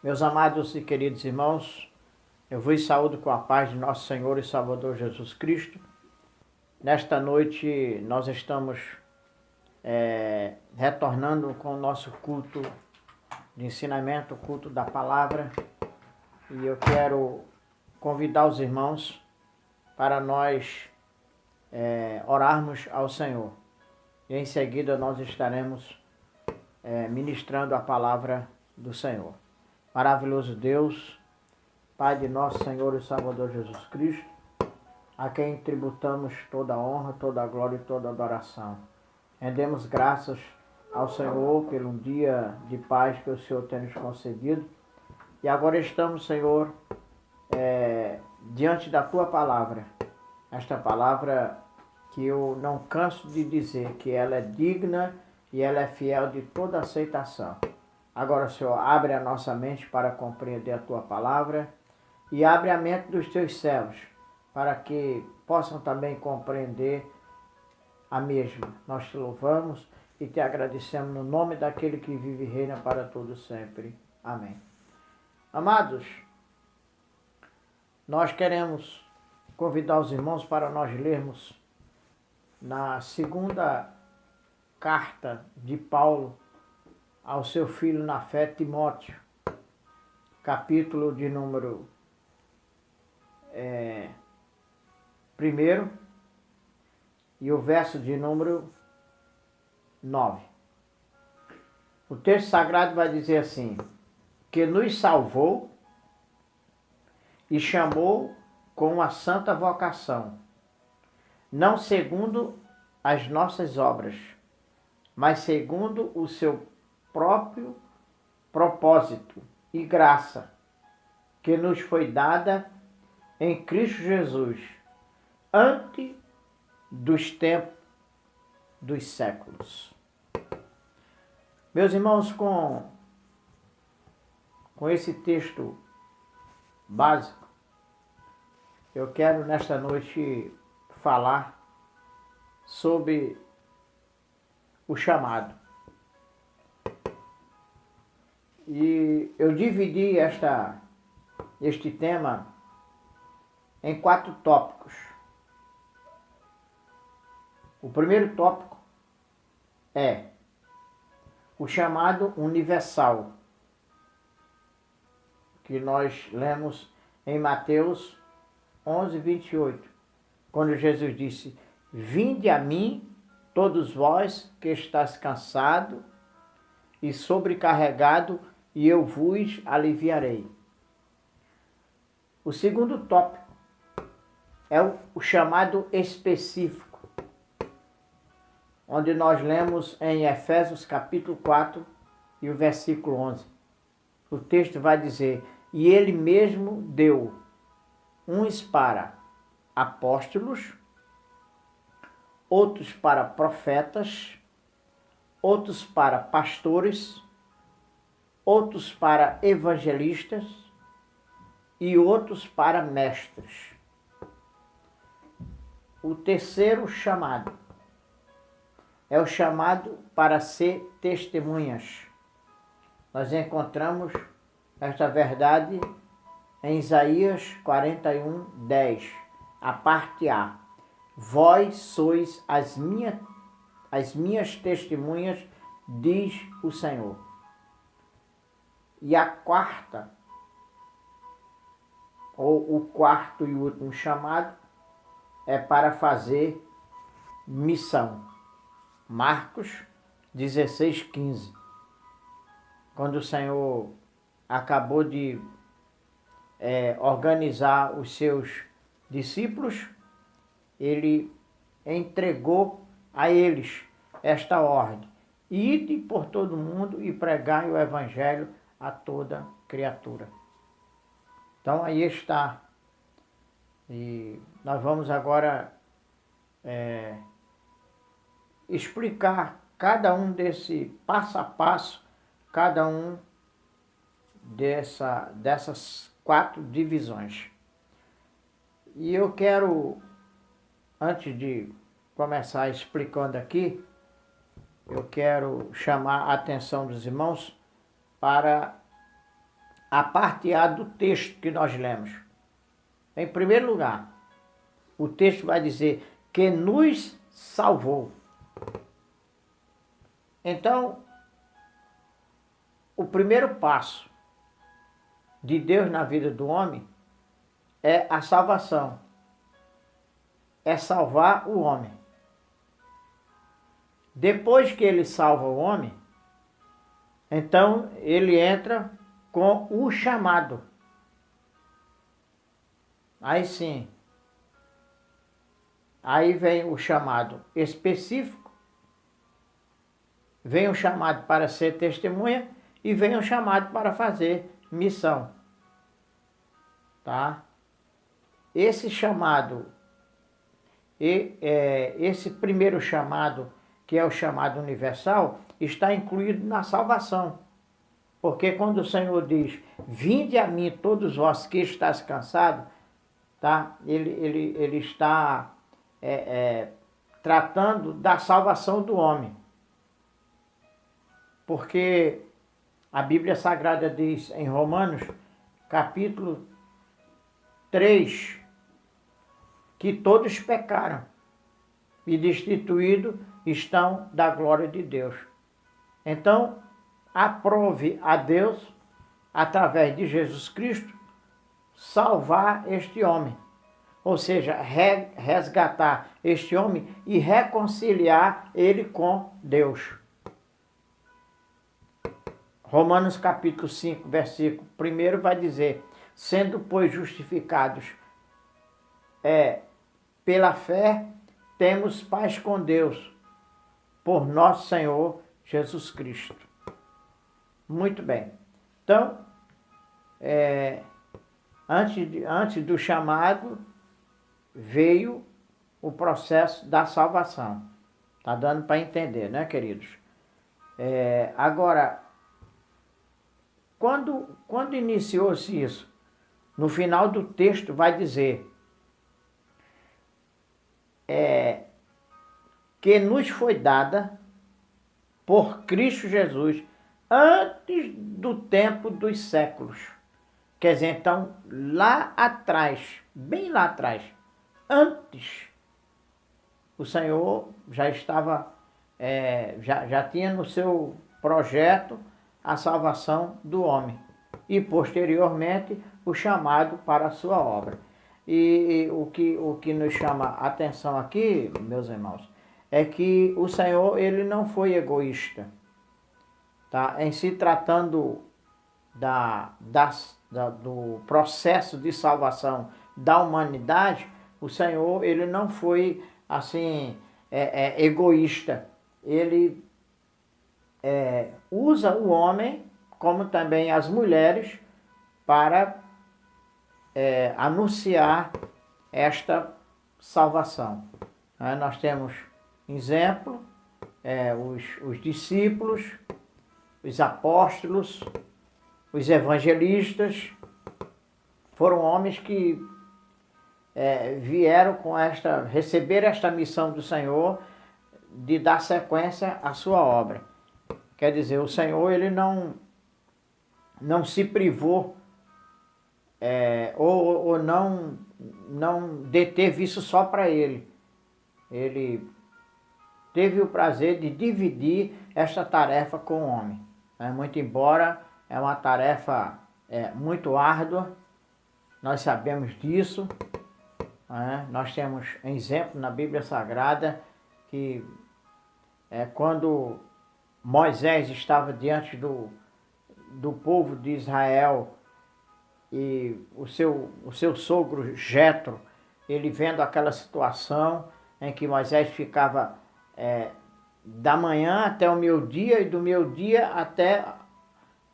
Meus amados e queridos irmãos, eu vos saúdo com a paz de nosso Senhor e Salvador Jesus Cristo. Nesta noite nós estamos retornando com o nosso culto de ensinamento, o culto da palavra. E eu quero convidar os irmãos para nós orarmos ao Senhor. E em seguida nós estaremos ministrando a palavra do Senhor. Maravilhoso Deus, Pai de nosso Senhor e Salvador Jesus Cristo, a quem tributamos toda a honra, toda a glória e toda a adoração. Rendemos graças ao Senhor pelo dia de paz que o Senhor tem nos concedido. E agora estamos, Senhor, diante da Tua palavra. Esta palavra que eu não canso de dizer que ela é digna e ela é fiel de toda aceitação. Agora, Senhor, abre a nossa mente para compreender a Tua palavra e abre a mente dos Teus servos para que possam também compreender a mesma. Nós Te louvamos e Te agradecemos no nome daquele que vive e reina para todo sempre. Amém. Amados, nós queremos convidar os irmãos para nós lermos na segunda carta de Paulo ao seu filho na fé, Timóteo, capítulo de número 1 e o verso de número 9. O texto sagrado vai dizer assim: que nos salvou e chamou com a santa vocação, não segundo as nossas obras, mas segundo o seu próprio propósito e graça, que nos foi dada em Cristo Jesus, antes dos tempos dos séculos. Meus irmãos, com esse texto básico, eu quero nesta noite falar sobre o chamado. E eu dividi este tema em 4 tópicos. O primeiro tópico é o chamado universal, que nós lemos em Mateus 11, 28, quando Jesus disse: vinde a mim, todos vós que estáis cansados e sobrecarregados, e eu vos aliviarei. O segundo tópico é o chamado específico, onde nós lemos em Efésios capítulo 4 e o versículo 11. O texto vai dizer: e ele mesmo deu uns para apóstolos, outros para profetas, outros para pastores, outros para evangelistas e outros para mestres. O terceiro chamado é o chamado para ser testemunhas. Nós encontramos esta verdade em Isaías 41, 10, a parte A. Vós sois as minhas testemunhas, diz o Senhor. E a quarta, ou o quarto e último chamado, é para fazer missão. Marcos 16, 15. Quando o Senhor acabou de organizar os seus discípulos, ele entregou a eles esta ordem: ide por todo mundo e pregai o evangelho a toda criatura. Então aí está. E nós vamos agora explicar cada um desse passo a passo, cada um dessas 4 divisões. E eu quero, antes de começar explicando aqui, eu quero chamar a atenção dos irmãos para a parte A do texto que nós lemos. Em primeiro lugar, o texto vai dizer que nos salvou. Então, o primeiro passo de Deus na vida do homem é a salvação. É salvar o homem. Depois que ele salva o homem, então ele entra com o chamado. Aí sim. Aí vem o chamado específico, vem o chamado para ser testemunha e vem o chamado para fazer missão. Tá? Esse chamado, esse primeiro chamado, que é o chamado universal, está incluído na salvação. Porque quando o Senhor diz, vinde a mim todos vós que estáis cansados, tá? Ele está tratando da salvação do homem. Porque a Bíblia Sagrada diz em Romanos, capítulo 3, que todos pecaram e destituídos estão da glória de Deus. Então, aprove a Deus, através de Jesus Cristo, salvar este homem. Ou seja, resgatar este homem e reconciliar ele com Deus. Romanos capítulo 5, versículo 1 vai dizer, sendo, pois, justificados pela fé, temos paz com Deus, por nosso Senhor Jesus Cristo. Muito bem. Então, antes do chamado, veio o processo da salvação. Está dando para entender, né, queridos? Agora, quando iniciou-se isso? No final do texto vai dizer que nos foi dada por Cristo Jesus antes do tempo dos séculos. Quer dizer, então, lá atrás, bem lá atrás, antes, o Senhor já estava, já tinha no seu projeto a salvação do homem e, posteriormente, o chamado para a sua obra. E o que nos chama a atenção aqui, meus irmãos, é que o Senhor, ele não foi egoísta. Tá? Em se tratando do processo de salvação da humanidade, o Senhor, ele não foi assim egoísta. Ele usa o homem, como também as mulheres, para anunciar esta salvação. Nós temos exemplo, os discípulos, os apóstolos, os evangelistas, foram homens que vieram receber esta missão do Senhor de dar sequência à sua obra. Quer dizer, o Senhor, ele não se privou ou não deteve isso só para ele. Ele teve o prazer de dividir esta tarefa com o homem. Muito embora é uma tarefa muito árdua, nós sabemos disso. Nós temos exemplo na Bíblia Sagrada que quando Moisés estava diante do povo de Israel e o seu sogro Jetro, ele vendo aquela situação em que Moisés ficava da manhã até o meio-dia e do meio-dia até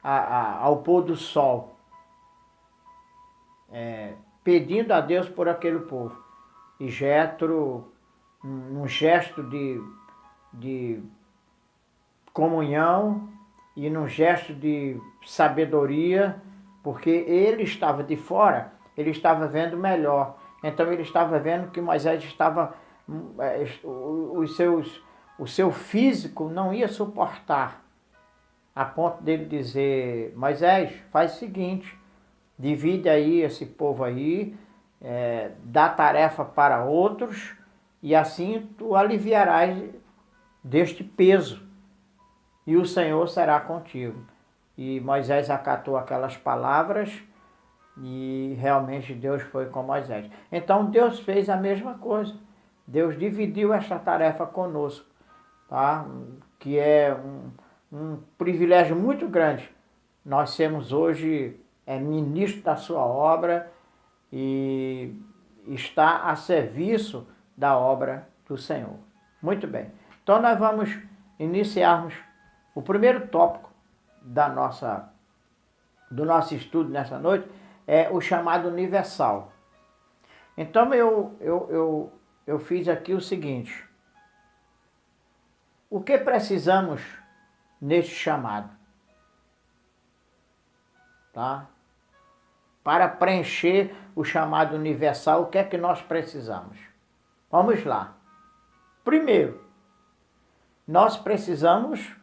ao pôr do sol, pedindo a Deus por aquele povo. E Jetro, num gesto de comunhão e num gesto de sabedoria, porque ele estava de fora, ele estava vendo melhor. Então ele estava vendo que Moisés estava, o seu físico não ia suportar a ponto dele dizer: Moisés, faz o seguinte, divide aí esse povo aí, dá tarefa para outros, e assim tu aliviarás deste peso, e o Senhor será contigo. E Moisés acatou aquelas palavras, e realmente Deus foi com Moisés. Então Deus fez a mesma coisa. Deus dividiu esta tarefa conosco, tá? Que é um privilégio muito grande. Nós sermos hoje ministros da sua obra e está a serviço da obra do Senhor. Muito bem. Então nós vamos iniciarmos o primeiro tópico do nosso estudo nessa noite, é o chamado universal. Então eu fiz aqui o seguinte: o que precisamos neste chamado? Tá? Para preencher o chamado universal, o que é que nós precisamos? Vamos lá. Primeiro, nós precisamos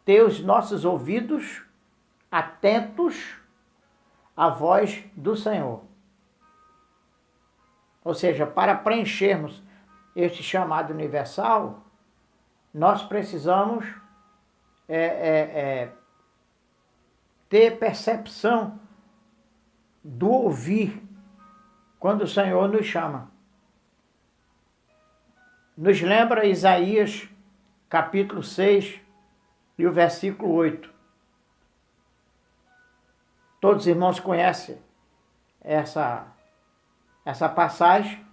ter os nossos ouvidos atentos à voz do Senhor. Ou seja, para preenchermos este chamado universal, nós precisamos ter percepção do ouvir quando o Senhor nos chama. Nos lembra Isaías capítulo 6 e o versículo 8. Todos os irmãos conhecem essa passagem.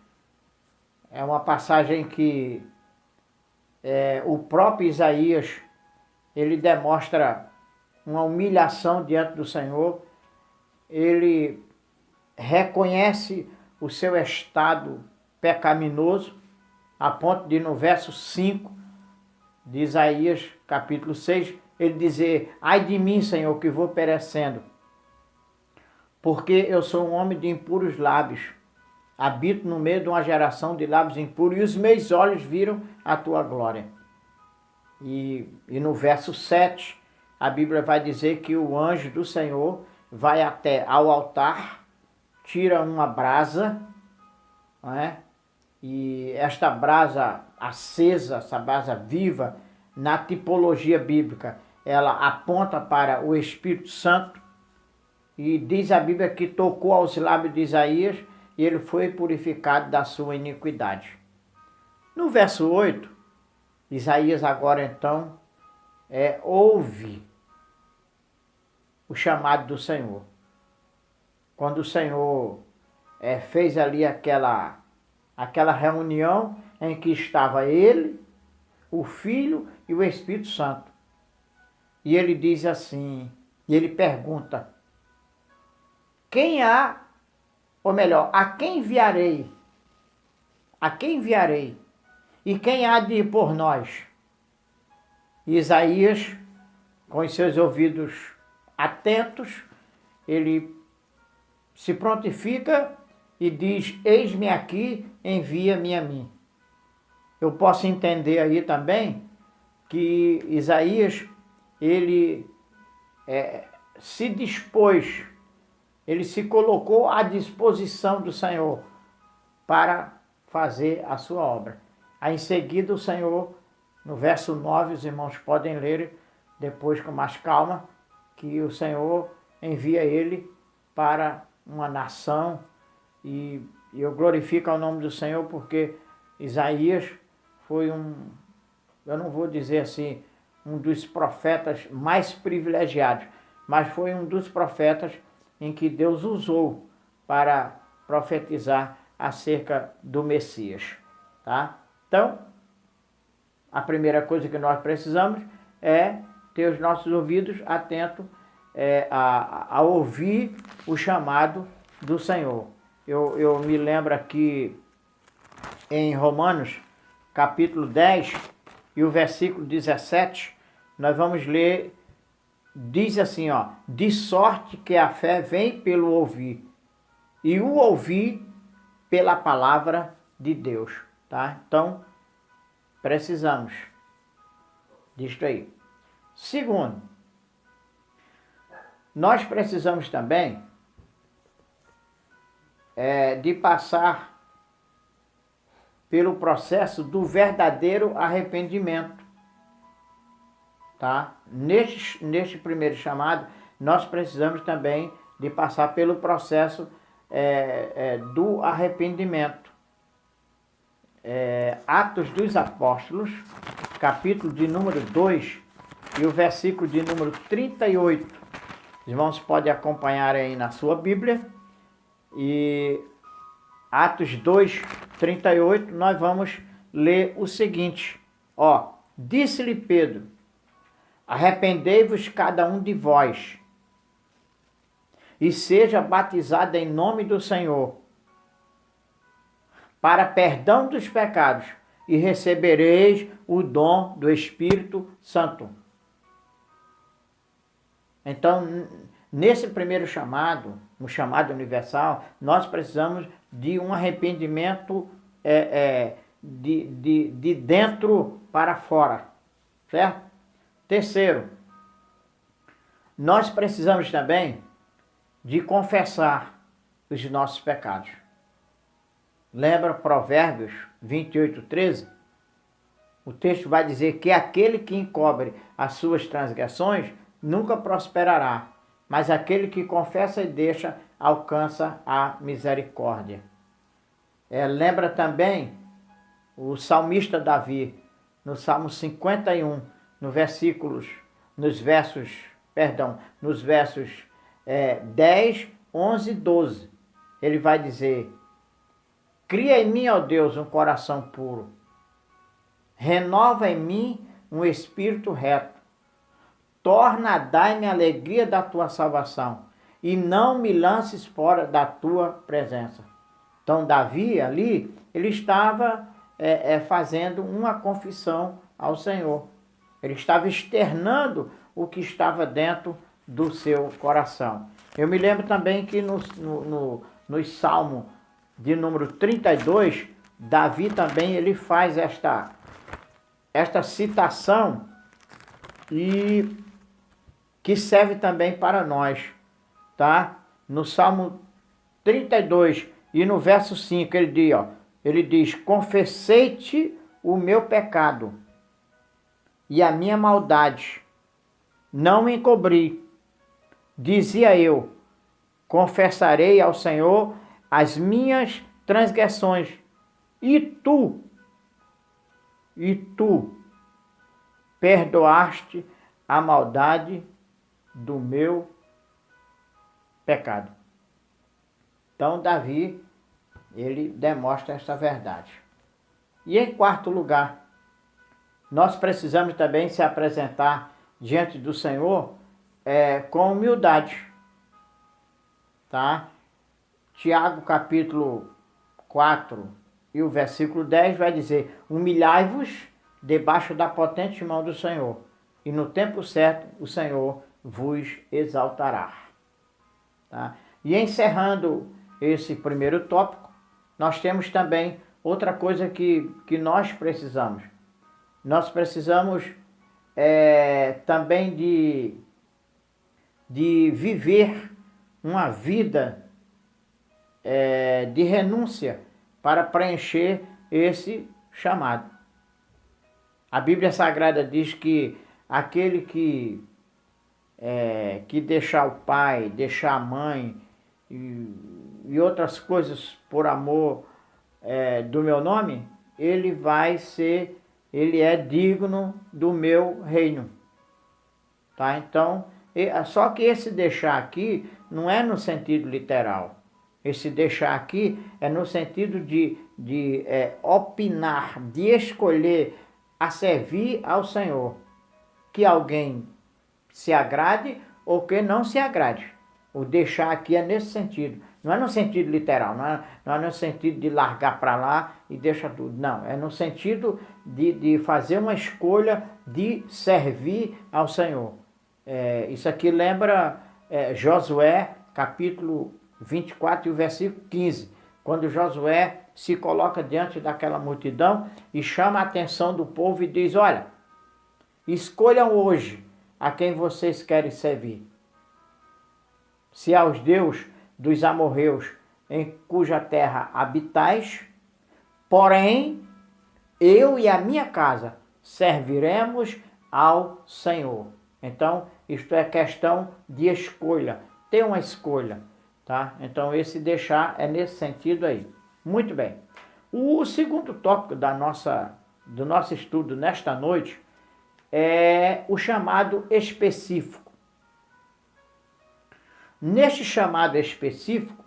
É uma passagem que o próprio Isaías, ele demonstra uma humilhação diante do Senhor. Ele reconhece o seu estado pecaminoso, a ponto de, no verso 5 de Isaías capítulo 6, ele dizer: ai de mim, Senhor, que vou perecendo, porque eu sou um homem de impuros lábios, habito no meio de uma geração de lábios impuros, e os meus olhos viram a tua glória. E no verso 7, a Bíblia vai dizer que o anjo do Senhor vai até ao altar, tira uma brasa, não é? E esta brasa acesa, essa brasa viva, na tipologia bíblica, ela aponta para o Espírito Santo, e diz a Bíblia que tocou aos lábios de Isaías e ele foi purificado da sua iniquidade. No verso 8, Isaías agora então ouve o chamado do Senhor. Quando o Senhor fez ali aquela reunião em que estava ele, o Filho e o Espírito Santo. E ele diz assim, e ele pergunta: quem há, ou melhor, a quem enviarei? A quem enviarei? E quem há de ir por nós? E Isaías, com os seus ouvidos atentos, ele se prontifica e diz: eis-me aqui, envia-me a mim. Eu posso entender aí também que Isaías, ele se dispôs, ele se colocou à disposição do Senhor para fazer a sua obra. Aí em seguida o Senhor, no verso 9, os irmãos podem ler depois com mais calma, que o Senhor envia ele para uma nação, e eu glorifico o nome do Senhor porque Isaías foi eu não vou dizer assim, um dos profetas mais privilegiados, mas foi um dos profetas em que Deus usou para profetizar acerca do Messias, tá? Então, a primeira coisa que nós precisamos é ter os nossos ouvidos atentos a ouvir o chamado do Senhor. Eu me lembro aqui em Romanos, capítulo 10, e o versículo 17, nós vamos ler, diz assim, ó: de sorte que a fé vem pelo ouvir, e o ouvir pela palavra de Deus, tá? Então, precisamos disto aí. Segundo, nós precisamos também de passar pelo processo do verdadeiro arrependimento. Tá? Neste primeiro chamado, nós precisamos também de passar pelo processo do arrependimento. Atos dos Apóstolos, capítulo de número 2 e o versículo de número 38. Os irmãos podem acompanhar aí na sua Bíblia. E Atos 2, 38, nós vamos ler o seguinte. Disse-lhe Pedro: arrependei-vos cada um de vós, e seja batizado em nome do Senhor, para perdão dos pecados, e recebereis o dom do Espírito Santo. Então, nesse primeiro chamado, no chamado universal, nós precisamos de um arrependimento de dentro para fora, certo? Terceiro, nós precisamos também de confessar os nossos pecados. Lembra Provérbios 28, 13? O texto vai dizer que aquele que encobre as suas transgressões nunca prosperará, mas aquele que confessa e deixa alcança a misericórdia. Lembra também o salmista Davi, no Salmo 51, nos versos 10, 11 e 12. Ele vai dizer: cria em mim, ó Deus, um coração puro. Renova em mim um espírito reto. Torna a dar-me a alegria da tua salvação, e não me lances fora da tua presença. Então, Davi ali, ele estava fazendo uma confissão ao Senhor. Ele estava externando o que estava dentro do seu coração. Eu me lembro também que no Salmo de número 32, Davi também ele faz esta citação e que serve também para nós, tá? No Salmo 32 e no verso 5 ele diz: confessei-te o meu pecado e a minha maldade, não me encobri. Dizia eu: confessarei ao Senhor as minhas transgressões, e tu perdoaste a maldade do meu pecado. Então, Davi, ele demonstra esta verdade. E em quarto lugar, nós precisamos também se apresentar diante do Senhor com humildade. Tá? Tiago, capítulo 4 e o versículo 10 vai dizer: humilhai-vos debaixo da potente mão do Senhor, e no tempo certo o Senhor vos exaltará. Tá? E encerrando esse primeiro tópico, nós temos também outra coisa que nós precisamos. Nós precisamos também de viver uma vida de renúncia para preencher esse chamado. A Bíblia Sagrada diz que aquele que deixar o pai, deixar a mãe e outras coisas por amor do meu nome, ele é digno do meu reino. Tá? Então, só que esse deixar aqui não é no sentido literal. Esse deixar aqui é no sentido de opinar, de escolher a servir ao Senhor. Que alguém se agrade ou que não se agrade. O deixar aqui é nesse sentido. Não é no sentido literal, não é no sentido de largar para lá e deixar tudo. Não, é no sentido de fazer uma escolha de servir ao Senhor. Isso aqui lembra Josué, capítulo 24 e o versículo 15. Quando Josué se coloca diante daquela multidão e chama a atenção do povo e diz: olha, escolham hoje a quem vocês querem servir. Se aos Deus dos amorreus em cuja terra habitais, porém eu e a minha casa serviremos ao Senhor. Então, isto é questão de escolha. Tem uma escolha, tá? Então, esse deixar é nesse sentido aí. Muito bem. O segundo tópico do nosso estudo nesta noite é o chamado específico. Neste chamado específico,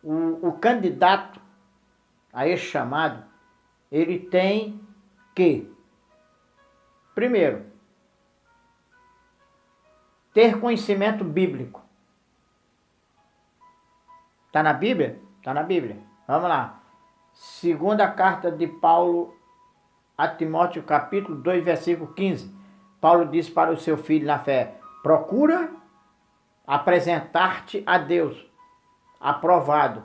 o candidato a esse chamado, ele tem que, primeiro, ter conhecimento bíblico. Está na Bíblia? Está na Bíblia. Vamos lá. Segunda carta de Paulo a Timóteo, capítulo 2, versículo 15. Paulo diz para o seu filho na fé: procura apresentar-te a Deus, aprovado,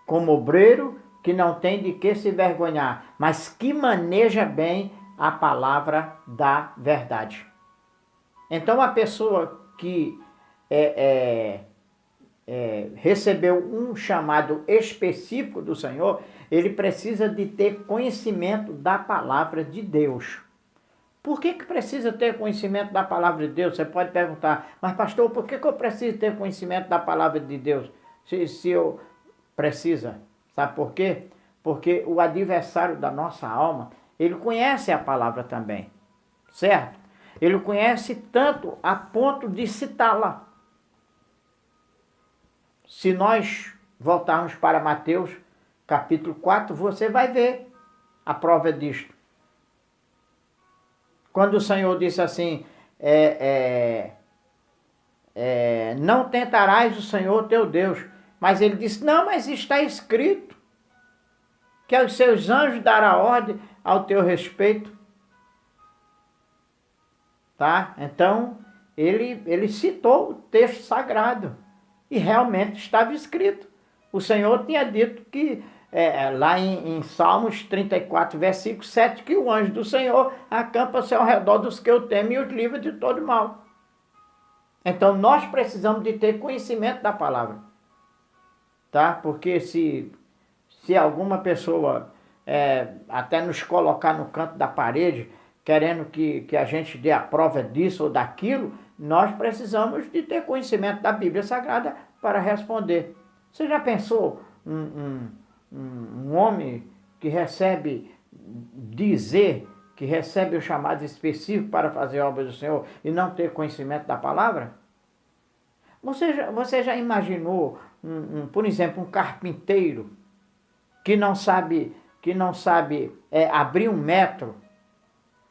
como obreiro que não tem de que se vergonhar, mas que maneja bem a palavra da verdade. Então, a pessoa que recebeu um chamado específico do Senhor, ele precisa de ter conhecimento da palavra de Deus. Por que precisa ter conhecimento da palavra de Deus? Você pode perguntar, mas pastor, por que eu preciso ter conhecimento da palavra de Deus? Se eu precisa, sabe por quê? Porque o adversário da nossa alma, ele conhece a palavra também, certo? Ele conhece tanto a ponto de citá-la. Se nós voltarmos para Mateus, capítulo 4, você vai ver a prova disto. Quando o Senhor disse assim, não tentarás o Senhor teu Deus. Mas ele disse, não, mas está escrito que aos seus anjos dará ordem ao teu respeito. Tá? Então, ele citou o texto sagrado. E realmente estava escrito. O Senhor tinha dito que, lá em Salmos 34, versículo 7, que o anjo do Senhor acampa-se ao redor dos que o temem e os livra de todo mal. Então, nós precisamos de ter conhecimento da palavra. Tá? Porque se alguma pessoa até nos colocar no canto da parede, querendo que a gente dê a prova disso ou daquilo, nós precisamos de ter conhecimento da Bíblia Sagrada para responder. Você já pensou um homem que recebe o chamado específico para fazer a obra do Senhor e não ter conhecimento da palavra? Você já imaginou, por exemplo, um carpinteiro que não sabe abrir 1 metro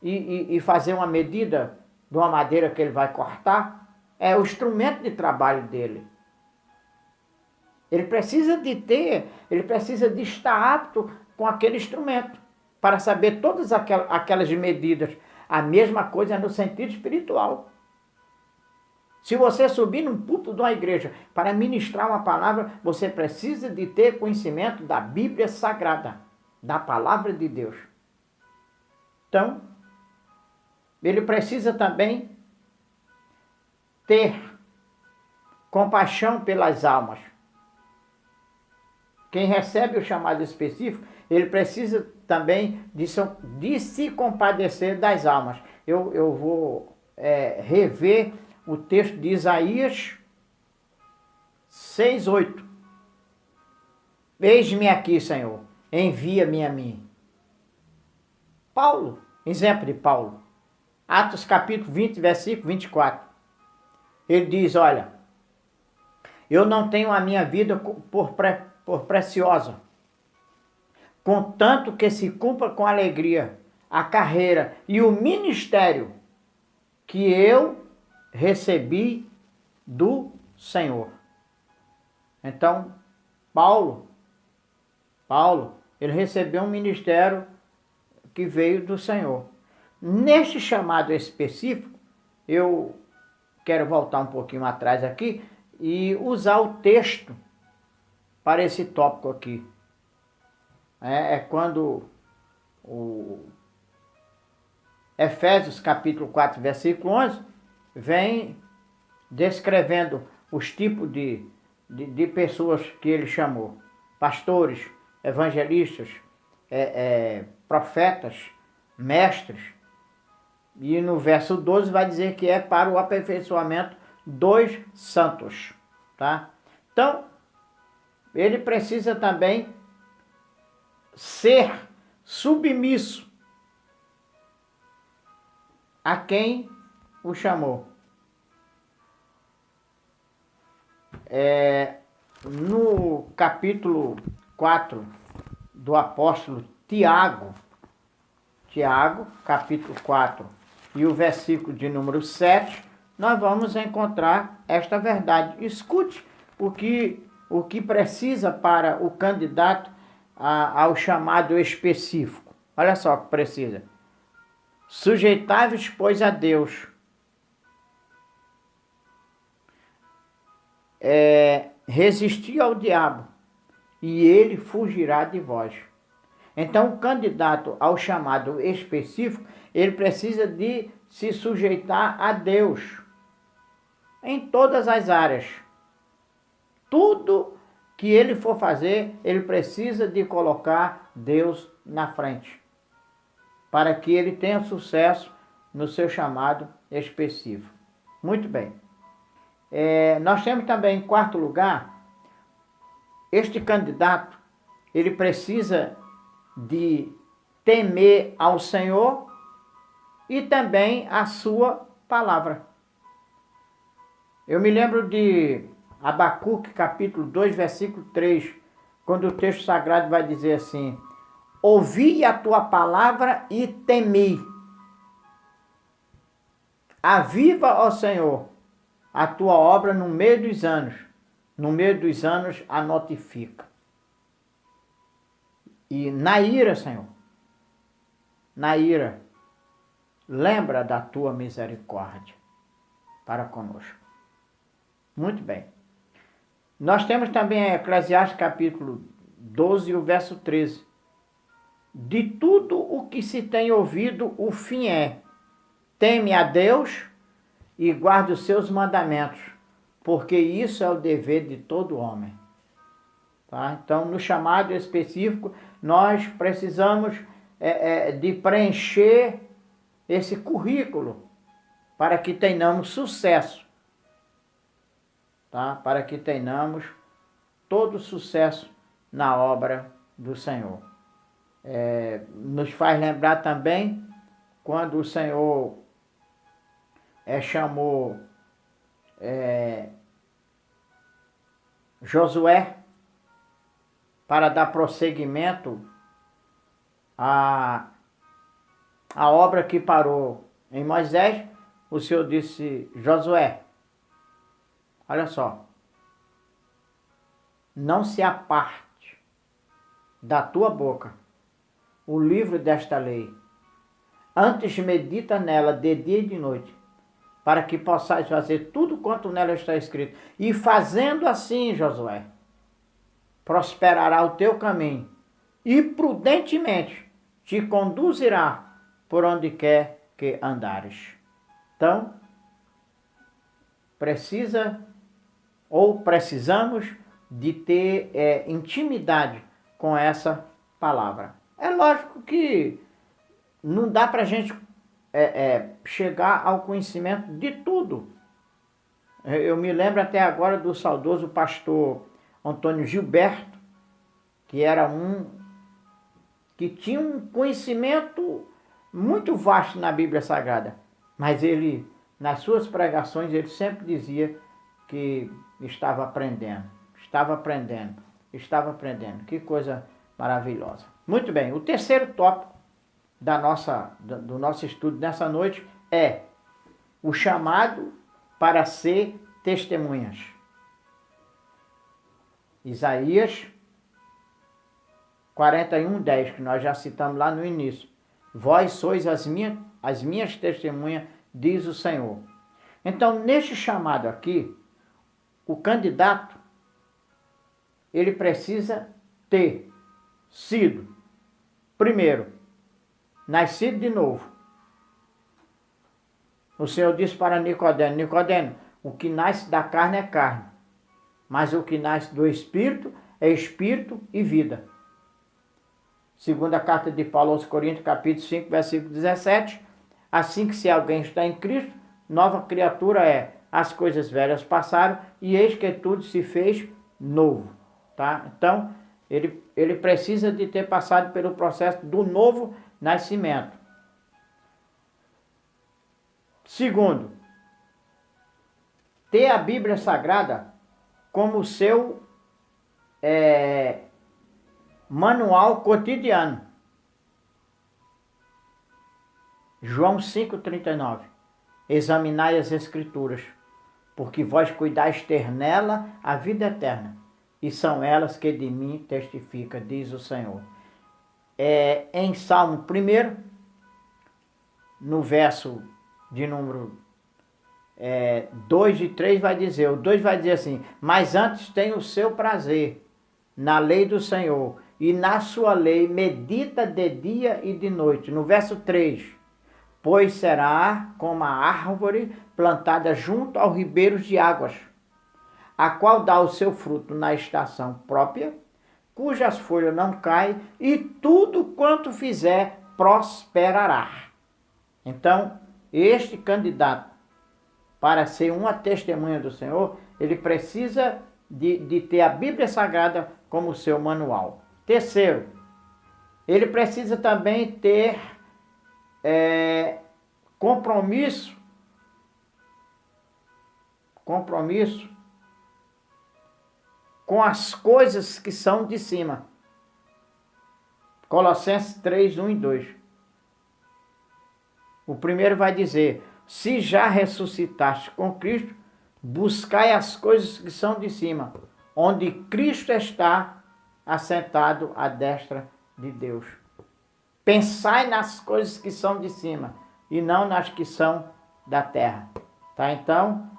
e fazer uma medida de uma madeira que ele vai cortar? É o instrumento de trabalho dele. Ele precisa de estar apto com aquele instrumento para saber todas aquelas medidas. A mesma coisa no sentido espiritual. Se você subir num púlpito de uma igreja para ministrar uma palavra, você precisa de ter conhecimento da Bíblia Sagrada, da palavra de Deus. Então, ele precisa também ter compaixão pelas almas. Quem recebe o chamado específico, ele precisa também de se compadecer das almas. Eu vou rever o texto de Isaías 6:8. Eis-me aqui, Senhor, envia-me a mim. Paulo, exemplo de Paulo. Atos capítulo 20, versículo 24. Ele diz, olha, eu não tenho a minha vida por preciosa, contanto que se cumpra com alegria a carreira e o ministério que eu recebi do Senhor. Então, Paulo, ele recebeu um ministério que veio do Senhor. Neste chamado específico, eu quero voltar um pouquinho atrás aqui e usar o texto para esse tópico aqui. É quando Efésios capítulo 4, versículo 11, vem descrevendo os tipos de pessoas que ele chamou. Pastores, evangelistas, profetas, mestres. E no verso 12 vai dizer que é para o aperfeiçoamento dos santos. Tá? Então, ele precisa também ser submisso a quem o chamou. No capítulo 4 do apóstolo Tiago, capítulo 4, e o versículo de número 7, nós vamos encontrar esta verdade. Escute o que precisa para o candidato ao chamado específico. Olha só o que precisa. Sujeitai-vos, pois, a Deus. Resistir ao diabo, e ele fugirá de vós. Então, o candidato ao chamado específico, ele precisa de se sujeitar a Deus em todas as áreas. Tudo que ele for fazer, ele precisa de colocar Deus na frente, para que ele tenha sucesso no seu chamado específico. Muito bem. Nós temos também, em quarto lugar, este candidato, ele precisa de temer ao Senhor e também a sua palavra. Eu me lembro de Abacuque, capítulo 2, versículo 3, quando o texto sagrado vai dizer assim: ouvi a tua palavra e temi. Aviva, ó Senhor, a tua obra no meio dos anos a notifica. E na ira, Senhor, na ira, lembra da tua misericórdia para conosco. Muito bem. Nós temos também Eclesiastes capítulo 12, o verso 13. De tudo o que se tem ouvido, o fim é: teme a Deus e guarde os seus mandamentos, porque isso é o dever de todo homem. Tá? Então, no chamado específico, nós precisamos de preencher esse currículo para que tenhamos sucesso. Tá? Para que tenhamos todo sucesso na obra do Senhor. Nos faz lembrar também quando o Senhor chamou Josué para dar prosseguimento à obra que parou em Moisés. O Senhor disse: Josué, olha só, não se aparte da tua boca o livro desta lei, antes medita nela de dia e de noite, para que possais fazer tudo quanto nela está escrito. E fazendo assim, Josué, prosperará o teu caminho e prudentemente te conduzirá por onde quer que andares. Então, precisamos de ter intimidade com essa palavra. É lógico que não dá para a gente chegar ao conhecimento de tudo. Eu me lembro até agora do saudoso pastor Antônio Gilberto, que era que tinha um conhecimento muito vasto na Bíblia Sagrada, mas ele, nas suas pregações, ele sempre dizia que estava aprendendo. Que coisa maravilhosa. Muito bem, o terceiro tópico do nosso estudo nessa noite é o chamado para ser testemunhas. Isaías 41:10, que nós já citamos lá no início. Vós sois as minhas testemunhas, diz o Senhor. Então, neste chamado aqui, o candidato, ele precisa ter sido, primeiro, nascido de novo. O Senhor disse para Nicodemo: Nicodemo, o que nasce da carne é carne, mas o que nasce do Espírito é Espírito e vida. Segunda carta de Paulo aos Coríntios, capítulo 5, versículo 17. Assim que se alguém está em Cristo, nova criatura é. As coisas velhas passaram e eis que tudo se fez novo. Tá? Então, ele precisa de ter passado pelo processo do novo nascimento. Segundo, ter a Bíblia Sagrada como seu manual cotidiano. João 5,39. Examinai as Escrituras, porque vós cuidais ter nela a vida eterna, e são elas que de mim testificam, diz o Senhor. Em Salmo 1, no verso de número 2 e 3 vai dizer, o 2 vai dizer assim: mas antes tem o seu prazer na lei do Senhor, e na sua lei medita de dia e de noite. No verso 3, pois será como a árvore plantada junto aos ribeiros de águas, a qual dá o seu fruto na estação própria, cujas folhas não caem, e tudo quanto fizer prosperará. Então, este candidato, para ser uma testemunha do Senhor, ele precisa de ter a Bíblia Sagrada como seu manual. Terceiro, ele precisa também ter compromisso com as coisas que são de cima. Colossenses 3, 1 e 2. O primeiro vai dizer: se já ressuscitaste com Cristo, buscai as coisas que são de cima, onde Cristo está assentado à destra de Deus. Pensai nas coisas que são de cima e não nas que são da terra. Tá? Então,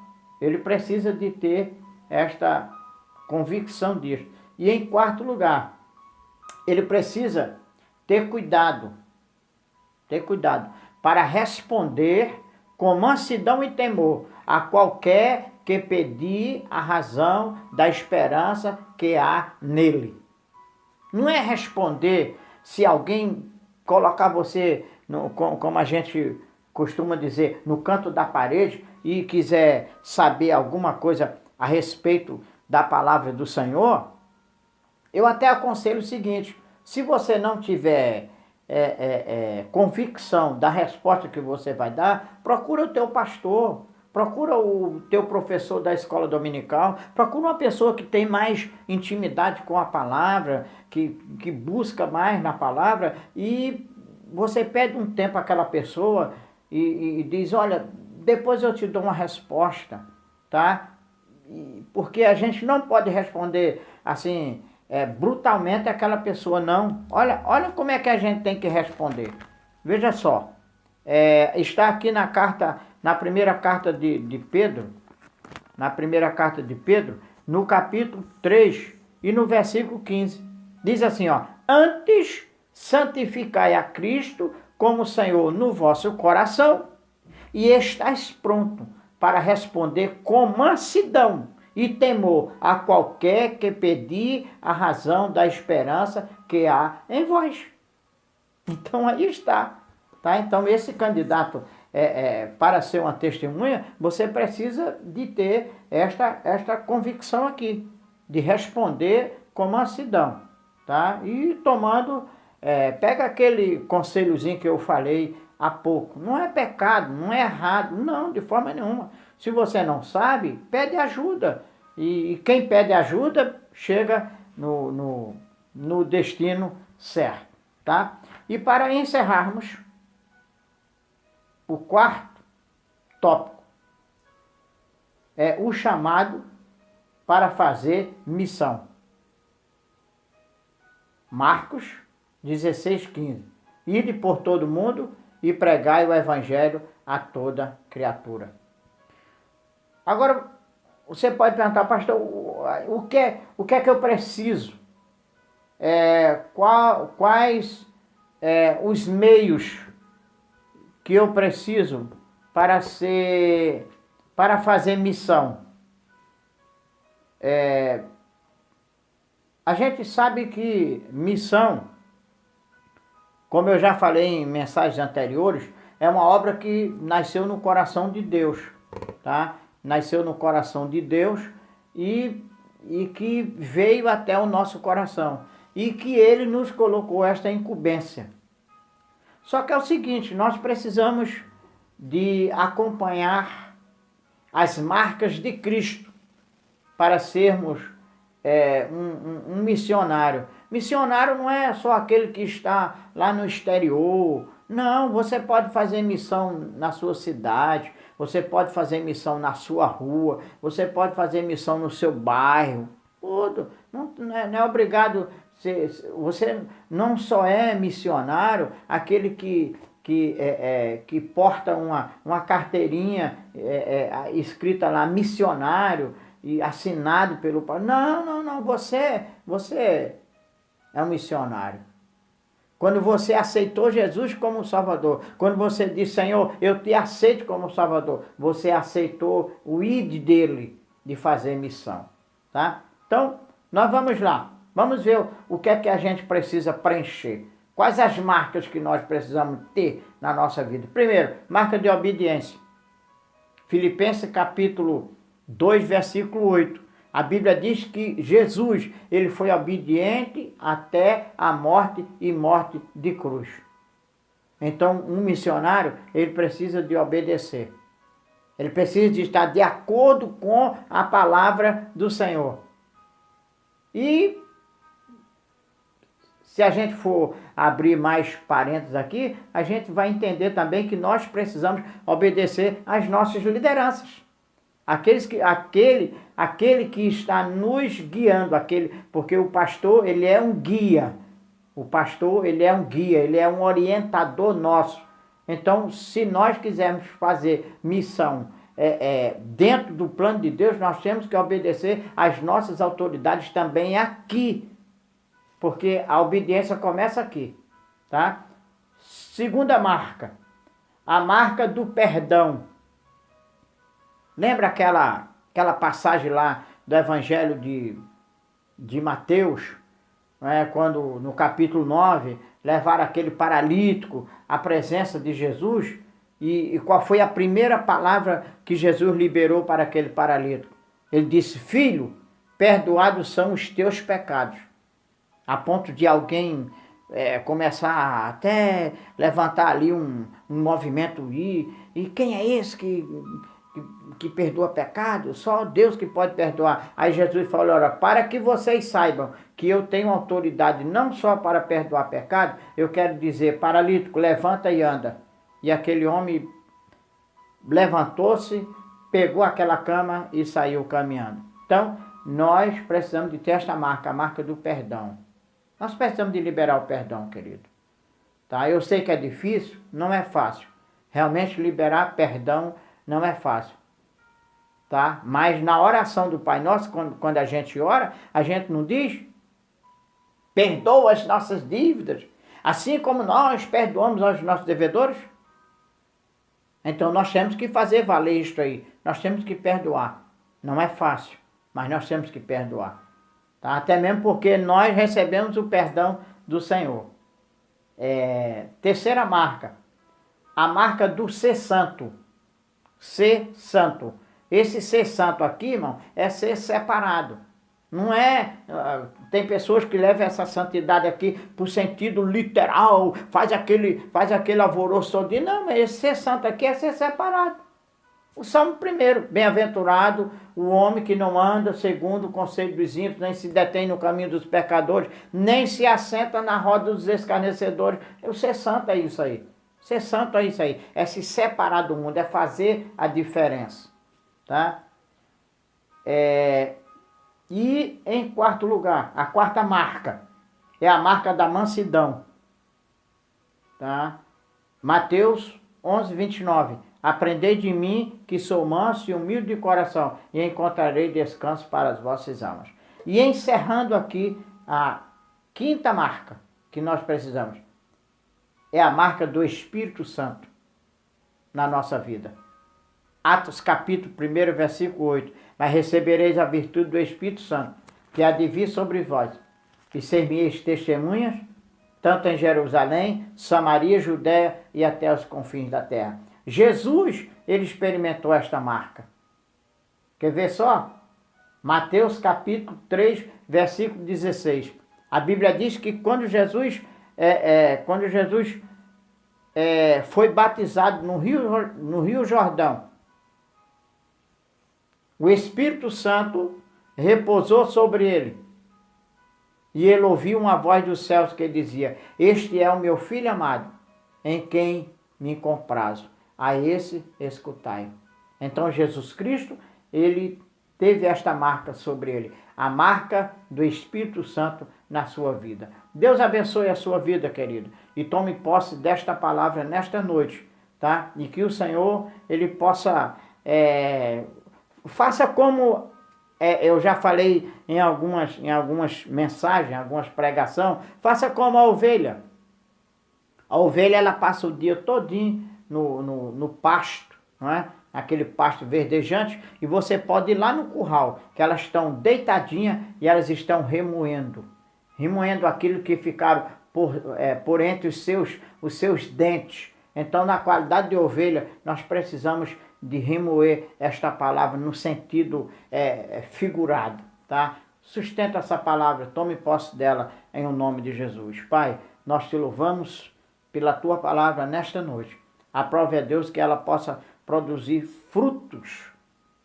ele precisa de ter esta convicção disso. E em quarto lugar, ele precisa ter cuidado para responder com mansidão e temor a qualquer que pedir a razão da esperança que há nele. Não é responder se alguém colocar você, como a gente costuma dizer, no canto da parede e quiser saber alguma coisa a respeito da palavra do Senhor. Eu até aconselho o seguinte: se você não tiver convicção da resposta que você vai dar, procura o teu pastor, procura o teu professor da escola dominical, procura uma pessoa que tem mais intimidade com a palavra, que busca mais na palavra, e você pede um tempo àquela pessoa e diz: olha, depois eu te dou uma resposta, tá? Porque a gente não pode responder assim, brutalmente àquela pessoa, não. Olha como é que a gente tem que responder. Veja só, está aqui na primeira carta de Pedro, no capítulo 3 e no versículo 15. Diz assim, ó: antes santificai a Cristo como Senhor no vosso coração, e estáis pronto para responder com mansidão e temor a qualquer que pedir a razão da esperança que há em vós. Então aí está. Tá? Então esse candidato, para ser uma testemunha, você precisa de ter esta convicção aqui, de responder com mansidão. Tá? E tomando, pega aquele conselhozinho que eu falei há pouco. Não é pecado, não é errado, não, de forma nenhuma. Se você não sabe, pede ajuda. E quem pede ajuda chega no destino certo. Tá? E para encerrarmos, o quarto tópico é o chamado para fazer missão. Marcos 16:15. Ide por todo mundo e pregai o evangelho a toda criatura. Agora, você pode perguntar: pastor, o que é que eu preciso? Quais os meios que eu preciso para fazer missão. A gente sabe que missão, como eu já falei em mensagens anteriores, é uma obra que nasceu no coração de Deus, tá? Nasceu no coração de Deus e que veio até o nosso coração. E que Ele nos colocou esta incumbência. Só que é o seguinte, nós precisamos de acompanhar as marcas de Cristo para sermos um missionário. Missionário não é só aquele que está lá no exterior. Não, você pode fazer missão na sua cidade, você pode fazer missão na sua rua, você pode fazer missão no seu bairro. Tudo. Não é obrigado. Você não só é missionário aquele que porta uma carteirinha escrita lá, missionário, e assinado pelo pai. Não, você é um missionário. Quando você aceitou Jesus como Salvador, quando você disse, Senhor, eu te aceito como Salvador, você aceitou o id dele de fazer missão, tá? Então, nós vamos lá, vamos ver o que é que a gente precisa preencher. Quais as marcas que nós precisamos ter na nossa vida? Primeiro, marca de obediência. Filipenses capítulo 2, versículo 8. A Bíblia diz que Jesus, ele foi obediente até a morte e morte de cruz. Então, um missionário, ele precisa de obedecer. Ele precisa de estar de acordo com a palavra do Senhor. E se a gente for abrir mais parênteses aqui, a gente vai entender também que nós precisamos obedecer às nossas lideranças. Aquele que está nos guiando, porque o pastor, ele é um guia. O pastor, ele é um guia, ele é um orientador nosso. Então, se nós quisermos fazer missão dentro do plano de Deus, nós temos que obedecer às nossas autoridades também aqui. Porque a obediência começa aqui, tá? Segunda marca, a marca do perdão. Lembra aquela passagem lá do Evangelho de Mateus, quando no capítulo 9 levaram aquele paralítico à presença de Jesus? E qual foi a primeira palavra que Jesus liberou para aquele paralítico? Ele disse, filho, perdoados são os teus pecados. A ponto de alguém começar a até levantar ali um movimento. E quem é esse que perdoa pecado? Só Deus que pode perdoar. Aí Jesus falou, olha, para que vocês saibam que eu tenho autoridade não só para perdoar pecado, eu quero dizer, paralítico, levanta e anda. E aquele homem levantou-se, pegou aquela cama e saiu caminhando. Então, nós precisamos de ter esta marca, a marca do perdão. Nós precisamos de liberar o perdão, querido. Tá? Eu sei que é difícil, não é fácil. Realmente liberar perdão não é fácil. Tá? Mas na oração do Pai Nosso, quando a gente ora, a gente não diz, perdoa as nossas dívidas, assim como nós perdoamos aos nossos devedores. Então nós temos que fazer valer isto aí. Nós temos que perdoar. Não é fácil, mas nós temos que perdoar. Tá? Até mesmo porque nós recebemos o perdão do Senhor. Terceira marca. A marca do ser santo. Ser santo. Esse ser santo aqui, irmão, é ser separado. Não é... Tem pessoas que levam essa santidade aqui por sentido literal, faz aquele alvoroço todo. Não, mas esse ser santo aqui é ser separado. O Salmo 1, bem-aventurado o homem que não anda segundo o conselho dos ímpios, nem se detém no caminho dos pecadores, nem se assenta na roda dos escarnecedores. O ser santo é isso aí. Ser santo é isso aí. É se separar do mundo, é fazer a diferença. Tá? E em quarto lugar, a quarta marca, é a marca da mansidão. Tá? Mateus 11, 29. Aprendei de mim, que sou manso e humilde de coração, e encontrarei descanso para as vossas almas. E encerrando aqui, a quinta marca que nós precisamos, é a marca do Espírito Santo na nossa vida. Atos capítulo 1, versículo 8. Mas recebereis a virtude do Espírito Santo, que há de vir sobre vós, e ser-me-eis testemunhas, tanto em Jerusalém, Samaria, Judéia e até os confins da terra. Jesus, ele experimentou esta marca. Quer ver só? Mateus capítulo 3, versículo 16. A Bíblia diz que quando Jesus foi batizado no Rio Jordão, o Espírito Santo repousou sobre ele. E ele ouviu uma voz dos céus que dizia: este é o meu Filho amado, em quem me comprazo. A esse escutai. Então Jesus Cristo, ele teve esta marca sobre ele. A marca do Espírito Santo na sua vida. Deus abençoe a sua vida, querido. E tome posse desta palavra nesta noite, tá? E que o Senhor, ele possa... faça como eu já falei em algumas mensagens, algumas pregações, faça como a ovelha. A ovelha, ela passa o dia todinho no pasto, não é? Aquele pasto verdejante, e você pode ir lá no curral, que elas estão deitadinhas e elas estão remoendo aquilo que ficaram por entre os seus dentes. Então, na qualidade de ovelha, nós precisamos de remoer esta palavra no sentido figurado, tá? Sustenta essa palavra, tome posse dela em o nome de Jesus. Pai, nós te louvamos pela tua palavra nesta noite. Aprove a Deus que ela possa produzir frutos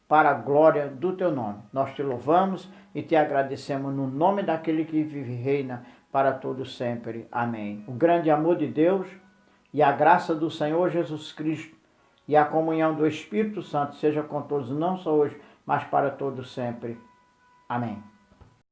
para a glória do teu nome. Nós te louvamos e te agradecemos no nome daquele que vive e reina para todo sempre. Amém. O grande amor de Deus e a graça do Senhor Jesus Cristo e a comunhão do Espírito Santo seja com todos, não só hoje, mas para todos sempre. Amém.